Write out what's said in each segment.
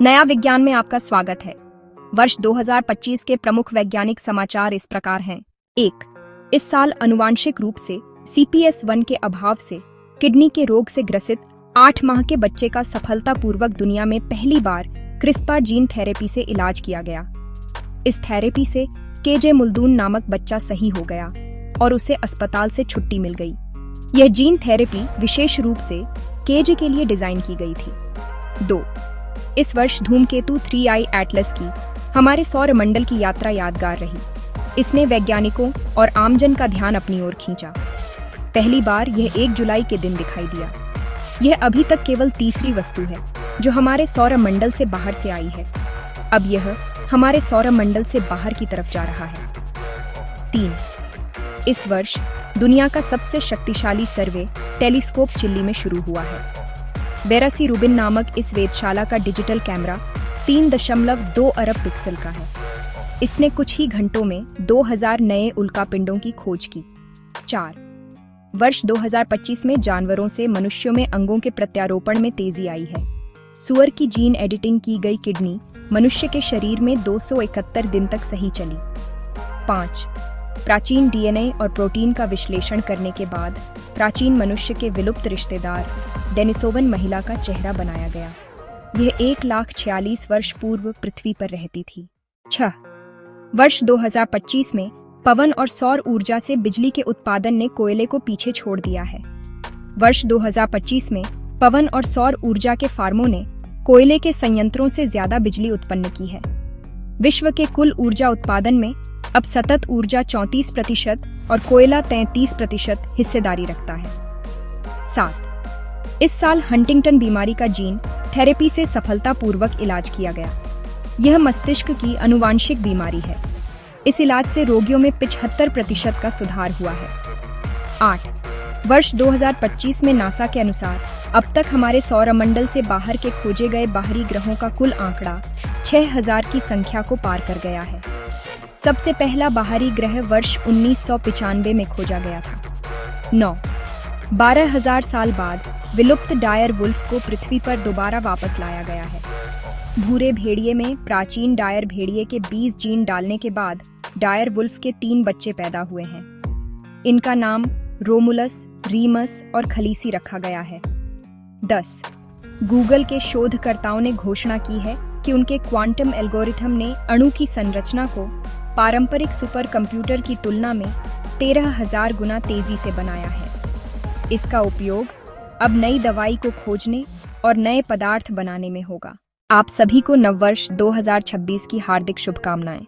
नया विज्ञान में आपका स्वागत है। वर्ष 2025 के प्रमुख वैज्ञानिक समाचार इस प्रकार हैं। 1. इस साल आनुवांशिक रूप से CPS1 के अभाव से किडनी के रोग से ग्रसित 8 माह के बच्चे का सफलतापूर्वक दुनिया में पहली बार क्रिस्पर जीन थेरेपी से इलाज किया गया। इस थेरेपी से KJ मुल्दून नामक बच्चा सही हो गया और उसे अस्पताल से छुट्टी मिल गई। यह जीन थेरेपी विशेष रूप से KJ के लिए डिजाइन की गई थी। 2. इस वर्ष धूमकेतु 3I एटलस की हमारे सौर मंडल की यात्रा यादगार रही। इसने वैज्ञानिकों और आमजन का ध्यान अपनी ओर खींचा। पहली बार यह 1 जुलाई के दिन दिखाई दिया। यह अभी तक केवल तीसरी वस्तु है जो हमारे सौर मंडल से बाहर से आई है। अब यह हमारे सौर मंडल से बाहर की तरफ जा रहा है। 3. इस वर्ष दुनिया का सबसे शक्तिशाली सर्वे टेलीस्कोप चिली में शुरू हुआ है। बेरासी रूबिन नामक इस वेधशाला का डिजिटल कैमरा 3.2 अरब पिक्सल का है। इसने कुछ ही घंटों में 2000 नए उल्कापिंडों की खोज की। 4. वर्ष 2025 में जानवरों से मनुष्यों में अंगों के प्रत्यारोपण में तेजी आई है। सुअर की जीन एडिटिंग की गई किडनी मनुष्य के शरीर में 271 दिन तक सही चली। 5. प्राचीन DNA और प्रोटीन का विश्लेषण करने के बाद प्राचीन मनुष्य के विलुप्त रिश्तेदार डेनिसोवन महिला का चेहरा बनाया गया। यह 1,46 वर्ष पूर्व पृथ्वी पर रहती थी। 6. वर्ष 2025 में पवन और सौर ऊर्जा से बिजली के उत्पादन ने कोयले को पीछे छोड़ दिया है। वर्ष 2025 में पवन और सौर ऊर्जा के फार्मों ने कोयले के संयंत्रों से ज्यादा बिजली उत्पन्न की है। विश्व के कुल ऊर्जा उत्पादन में अब सतत ऊर्जा 34% और कोयला 33% हिस्सेदारी रखता है। 7. इस साल हंटिंगटन बीमारी का जीन थेरेपी से सफलतापूर्वक इलाज किया गया। यह मस्तिष्क की आनुवांशिक बीमारी है। इस इलाज से रोगियों में 75% का सुधार हुआ है। 8. वर्ष 2025 में नासा के अनुसार अब तक हमारे सौरमंडल से बाहर के खोजे गए बाहरी ग्रहों का कुल आंकड़ा 6000 की संख्या को पार कर गया है। सबसे पहला बाहरी ग्रह वर्ष 1995 में खोजा गया था। 9. 12,000 साल बाद विलुप्त डायर वुल्फ को पृथ्वी पर दोबारा वापस लाया गया है। भूरे भेड़िए में प्राचीन डायर भेड़िए के 20 जीन डालने के बाद डायर वुल्फ के 3 बच्चे पैदा हुए हैं। इनका नाम रोमुलस, रीमस और खलीसी रखा गया है। 10. गूगल के शोधकर्ताओं ने घोषणा की है कि उनके क्वांटम एल्गोरिथम ने अणु की संरचना को पारंपरिक सुपर कंप्यूटर की तुलना में 13,000 गुना तेजी से बनाया है। इसका उपयोग अब नई दवाई को खोजने और नए पदार्थ बनाने में होगा। आप सभी को नववर्ष 2026 की हार्दिक शुभकामनाएं।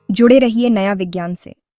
जुड़े रहिए नया विज्ञान से।